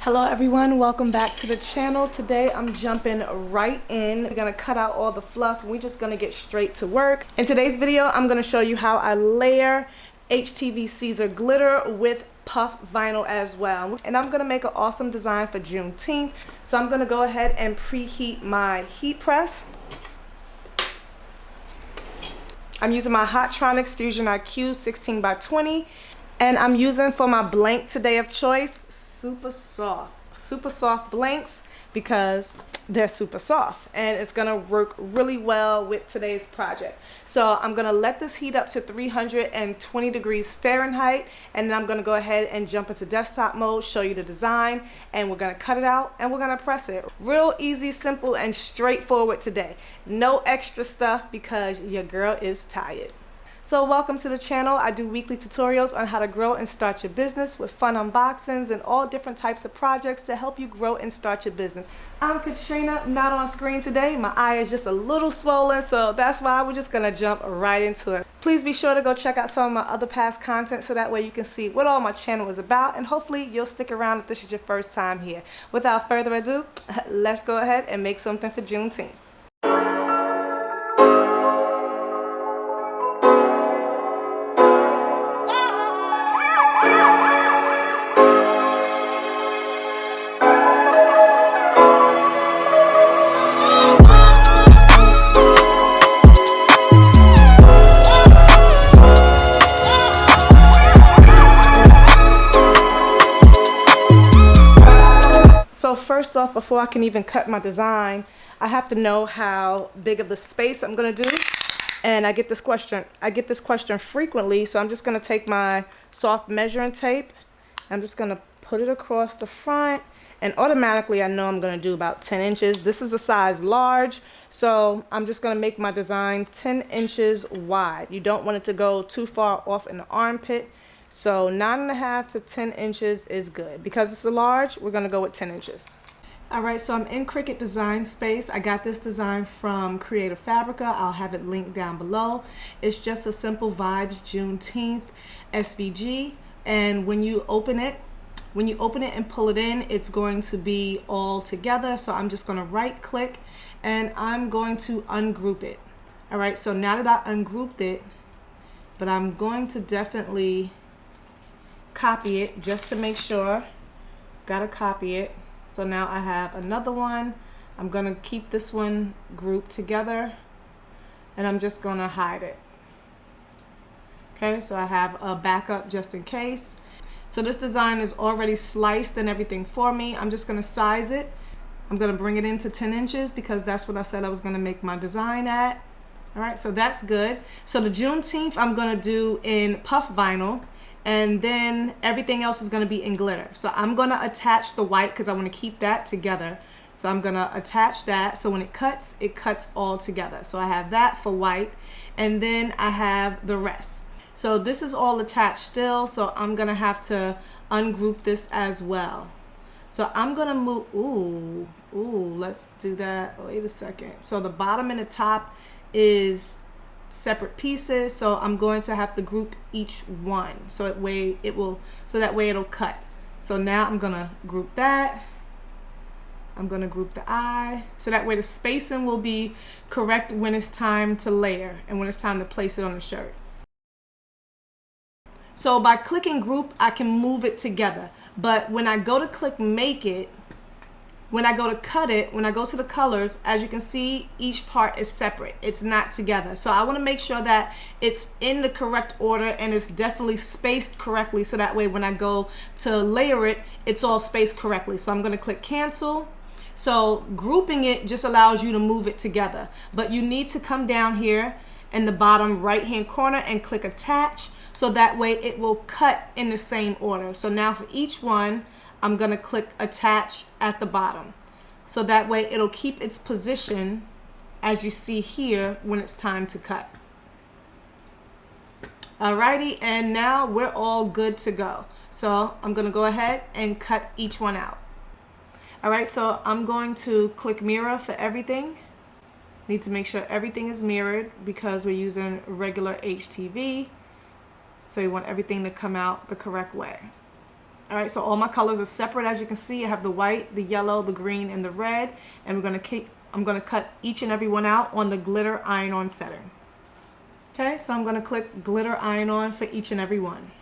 Hello everyone, welcome back to the channel. Today I'm jumping right in. We're gonna cut out all the fluff and we're just gonna get straight to work. In today's video, I'm gonna show you how I layer HTV Siser Glitter with puff vinyl as well. And I'm gonna make an awesome design for Juneteenth. So I'm gonna go ahead and preheat my heat press. I'm using my Hotronix Fusion IQ 16x20. And I'm using for my blank today of choice, super soft blanks because they're super soft and it's gonna work really well with today's project. So I'm gonna let this heat up to 320 degrees Fahrenheit, and then I'm gonna go ahead and jump into desktop mode, show you the design, and we're gonna cut it out and we're gonna press it. Real easy, simple, and straightforward today. No extra stuff because your girl is tired. So welcome to the channel. I do weekly tutorials on how to grow and start your business with fun unboxings and all different types of projects to help you grow and start your business. I'm Katrina, not on screen today. My eye is just a little swollen, so that's why we're just gonna jump right into it. Please be sure to go check out some of my other past content so that way you can see what all my channel is about, and hopefully you'll stick around if this is your first time here. Without further ado, let's go ahead and make something for Juneteenth. So first off, before I can even cut my design, I have to know how big of the space I'm gonna do. And I get this question frequently, so I'm just gonna take my soft measuring tape. I'm just gonna put it across the front, and automatically I know I'm gonna do about 10 inches. This is a size large, so I'm just gonna make my design 10 inches wide. You don't want it to go too far off in the armpit. So 9.5 to 10 inches is good. Because it's a large, we're gonna go with 10 inches. All right, so I'm in Cricut Design Space. I got this design from Creative Fabrica. I'll have it linked down below. It's just a simple Vibes Juneteenth SVG. And when you open it and pull it in, it's going to be all together. So I'm just gonna right click and I'm going to ungroup it. All right, so now that I ungrouped it, but I'm going to definitely copy it just to make sure. Gotta copy it. So now I have another one. I'm gonna keep this one grouped together and I'm just gonna hide it. Okay, so I have a backup just in case. So this design is already sliced and everything for me. I'm just gonna size it. I'm gonna bring it into 10 inches because that's what I said I was gonna make my design at. All right, so that's good. So the Juneteenth I'm gonna do in puff vinyl, and then everything else is gonna be in glitter. So I'm gonna attach the white because I wanna keep that together. So I'm gonna attach that, so when it cuts all together. So I have that for white, and then I have the rest. So this is all attached still, so I'm gonna have to ungroup this as well. So I'm gonna move, let's do that, wait a second. So the bottom and the top is separate pieces, so I'm going to have to group each one so that way it'll cut. So now I'm gonna group that. I'm gonna group the eye so that way the spacing will be correct when it's time to layer and when it's time to place it on the shirt. So by clicking group, I can move it together, but when I go to click make it, when I go to cut it, when I go to the colors, as you can see, each part is separate. It's not together. So I want to make sure that it's in the correct order and it's definitely spaced correctly, so that way when I go to layer it, it's all spaced correctly. So I'm going to click cancel. So grouping it just allows you to move it together, but you need to come down here in the bottom right hand corner and click attach, so that way it will cut in the same order. So now for each one, I'm gonna click attach at the bottom. So that way it'll keep its position as you see here when it's time to cut. Alrighty, and now we're all good to go. So I'm gonna go ahead and cut each one out. Alright, so I'm going to click mirror for everything. Need to make sure everything is mirrored because we're using regular HTV. So you want everything to come out the correct way. All right, so all my colors are separate. As you can see, I have the white, the yellow, the green, and the red. And I'm gonna cut each and every one out on the glitter iron-on setting. Okay, so I'm gonna click glitter iron-on for each and every one.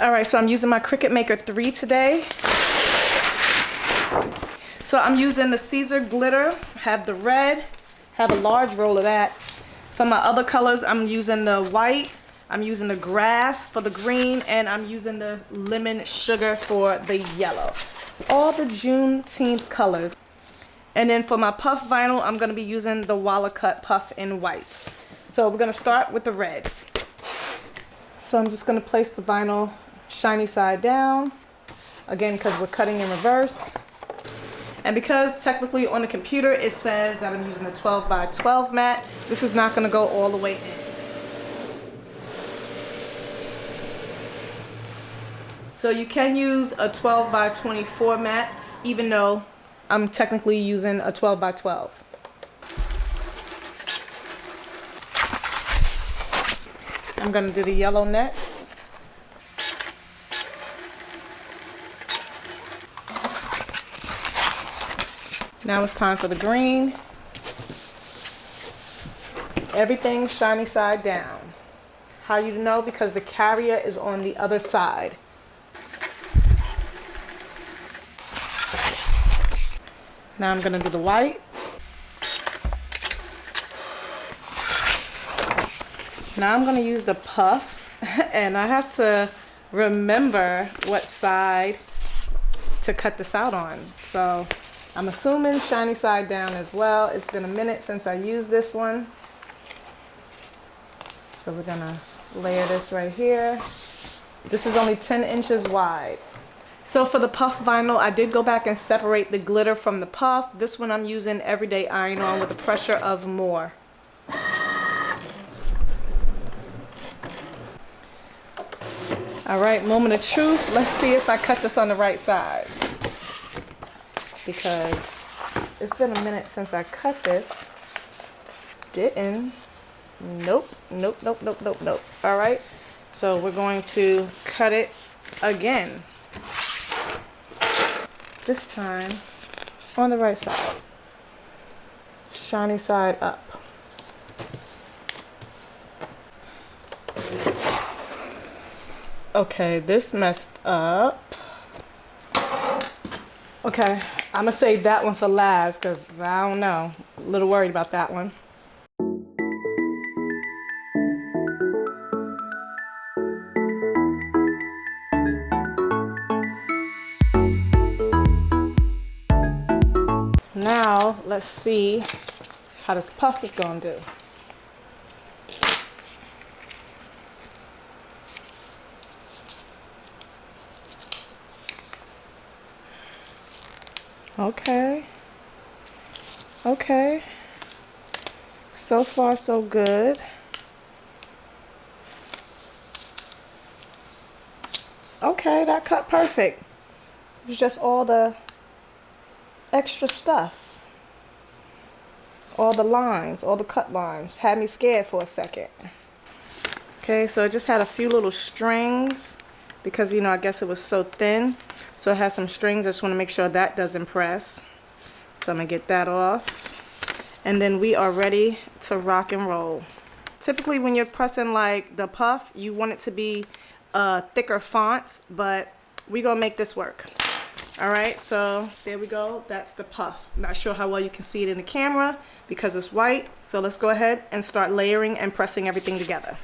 All right, so I'm using my Cricut Maker 3 today. So I'm using the Siser Glitter, have the red, have a large roll of that. For my other colors, I'm using the white, I'm using the grass for the green, and I'm using the lemon sugar for the yellow. All the Juneteeth colors. And then for my puff vinyl, I'm gonna be using the Walakut Puff in white. So we're gonna start with the red. So I'm just gonna place the vinyl shiny side down. Again, because we're cutting in reverse. And because technically on the computer it says that I'm using the 12 by 12 mat, this is not gonna go all the way in. So you can use a 12 by 24 mat, even though I'm technically using a 12 by 12. I'm gonna do the yellow next. Now it's time for the green. Everything shiny side down. How you know? Because the carrier is on the other side. Now I'm gonna do the white. Now I'm gonna use the puff, and I have to remember what side to cut this out on. So I'm assuming shiny side down as well. It's been a minute since I used this one. So we're gonna layer this right here. This is only 10 inches wide. So for the puff vinyl, I did go back and separate the glitter from the puff. This one I'm using everyday iron-on with the pressure of more. All right, moment of truth. Let's see if I cut this on the right side. Because it's been a minute since I cut this. Didn't. Nope, nope, nope, nope, nope, nope. All right, so we're going to cut it again. This time on the right side. Shiny side up. Okay, this messed up. Okay, I'm gonna save that one for last because I don't know. A little worried about that one. Now, let's see how this puff is gonna do. Okay. Okay. So far, so good. Okay, that cut perfect. It's just all the extra stuff. All the lines, all the cut lines. Had me scared for a second. Okay, so it just had a few little strings because, you know, I guess it was so thin. So it has some strings. I just want to make sure that doesn't press. So I'm going to get that off. And then we are ready to rock and roll. Typically when you're pressing like the puff, you want it to be thicker fonts, but we're going to make this work. All right, so there we go. That's the puff. Not sure how well you can see it in the camera because it's white. So let's go ahead and start layering and pressing everything together.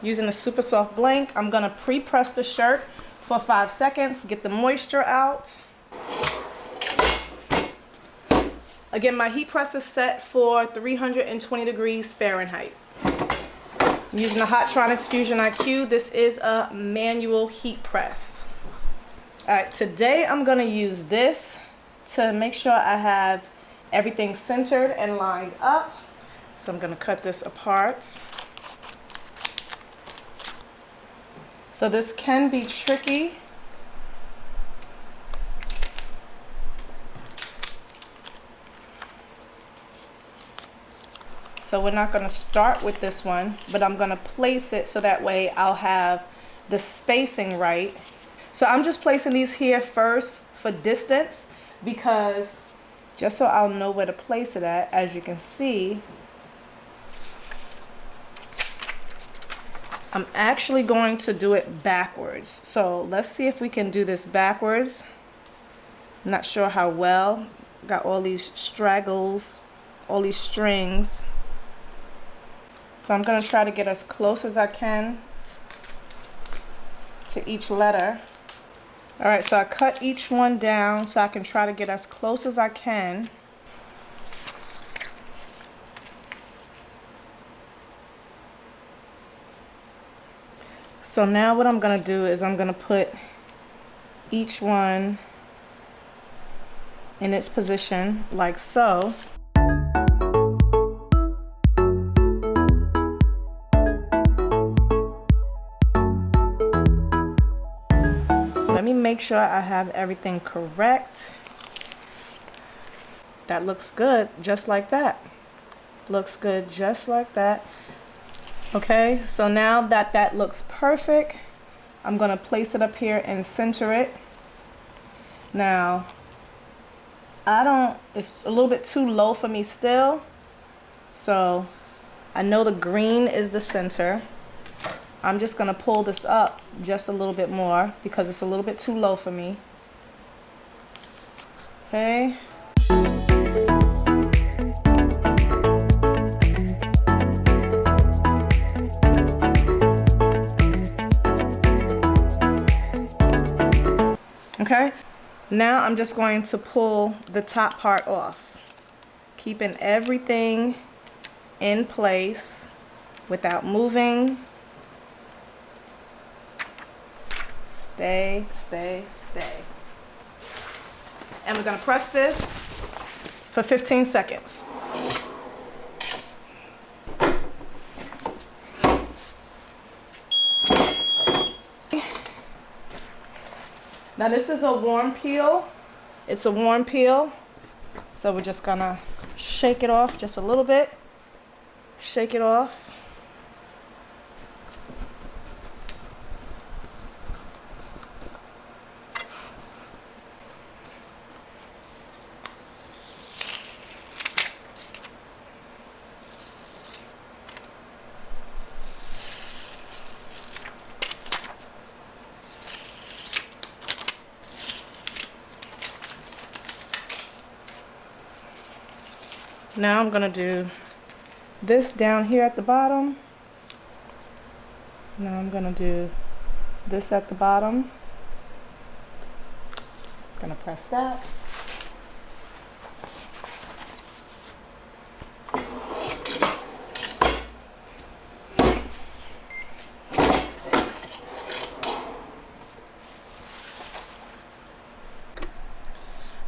Using the super soft blank, I'm going to pre-press the shirt for 5 seconds, get the moisture out. Again, my heat press is set for 320 degrees Fahrenheit. I'm using the Hotronix Fusion IQ. This is a manual heat press. All right, today I'm gonna use this to make sure I have everything centered and lined up. So I'm gonna cut this apart. So this can be tricky. So we're not going to start with this one, but I'm going to place it so that way I'll have the spacing right. So I'm just placing these here first for distance, because just so I'll know where to place it at. As you can see, I'm actually going to do it backwards. So let's see if we can do this backwards. I'm not sure how well. Got all these straggles, all these strings. So I'm going to try to get as close as I can to each letter. All right, so I cut each one down so I can try to get as close as I can. So now what I'm going to do is I'm going to put each one in its position like so. Let me make sure I have everything correct. That looks good, just like that. Looks good, just like that. Okay, so now that that looks perfect, I'm gonna place it up here and center it. Now, it's a little bit too low for me still. So I know the green is the center. I'm just gonna pull this up just a little bit more because it's a little bit too low for me. Okay. Okay, now I'm just going to pull the top part off, keeping everything in place without moving. Stay, stay, stay. And we're gonna press this for 15 seconds. Now this is a warm peel. It's a warm peel. So we're just gonna shake it off just a little bit. Shake it off. Now I'm gonna do this down here at the bottom. Now I'm gonna do this at the bottom. Gonna press that.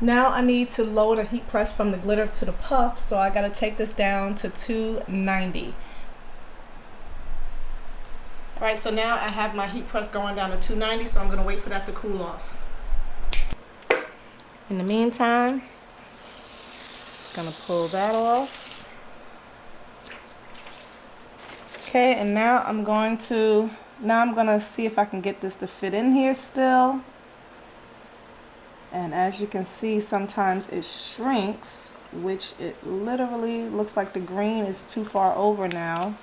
Now I need to lower the heat press from the glitter to the puff, so I gotta take this down to 290. All right, so now I have my heat press going down to 290, so I'm gonna wait for that to cool off. In the meantime, gonna pull that off. Okay, and now I'm gonna see if I can get this to fit in here still. And as you can see, sometimes it shrinks, which it literally looks like the green is too far over now.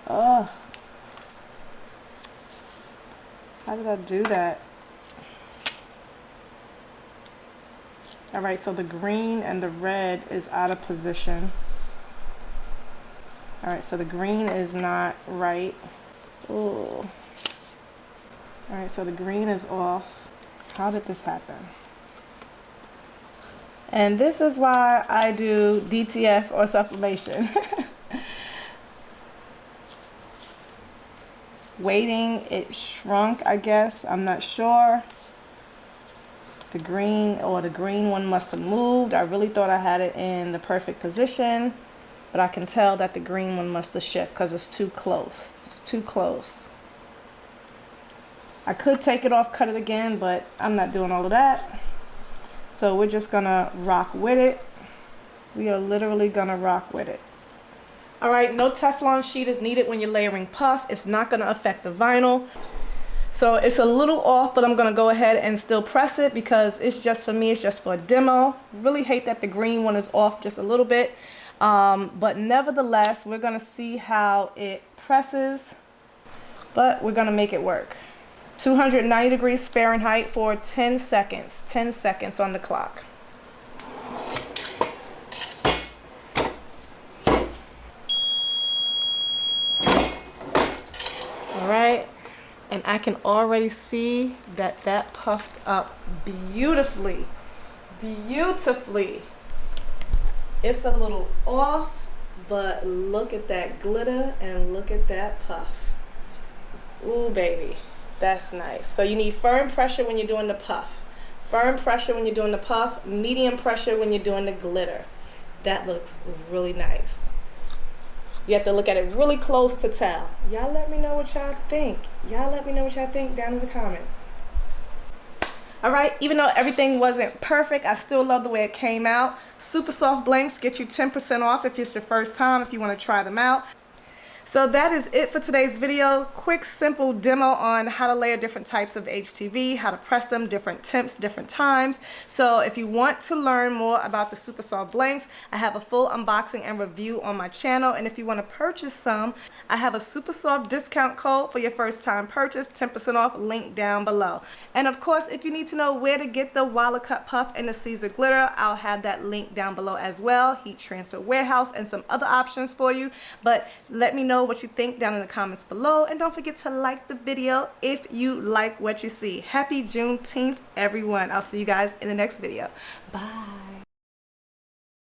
Ugh. How did I do that? All right, so the green and the red is out of position. All right, so the green is not right. Ooh. All right, so the green is off. How did this happen? And this is why I do DTF or sublimation. Waiting, it shrunk, I guess. I'm not sure. The green one must have moved. I really thought I had it in the perfect position, but I can tell that the green one must have shifted because it's too close. It's too close. I could take it off, cut it again, but I'm not doing all of that. So we're just gonna rock with it. We are literally gonna rock with it. All right, no Teflon sheet is needed when you're layering puff. It's not gonna affect the vinyl. So it's a little off, but I'm gonna go ahead and still press it because it's just for me, it's just for a demo. Really hate that the green one is off just a little bit. But nevertheless, we're gonna see how it presses, but we're gonna make it work. 290 degrees Fahrenheit for 10 seconds, 10 seconds on the clock. All right. And I can already see that that puffed up beautifully, beautifully. It's a little off, but look at that glitter and look at that puff. Ooh, baby, that's nice. So you need firm pressure when you're doing the puff. Firm pressure when you're doing the puff, medium pressure when you're doing the glitter. That looks really nice. You have to look at it really close to tell. Y'all let me know what y'all think. Y'all let me know what y'all think down in the comments. All right, even though everything wasn't perfect, I still love the way it came out. Super soft blanks get you 10% off if it's your first time, if you want to try them out. So that is it for today's video. Quick, simple demo on how to layer different types of HTV, how to press them, different temps, different times. So if you want to learn more about the super soft blanks, I have a full unboxing and review on my channel. And if you want to purchase some, I have a super soft discount code for your first time purchase, 10% off, link down below. And of course, if you need to know where to get the Walakut Puff and the Siser Glitter, I'll have that link down below as well. Heat transfer warehouse and some other options for you. But let me know what you think down in the comments below, and don't forget to like the video if you like what you see. Happy Juneteenth, everyone. I'll see you guys in the next video. Bye.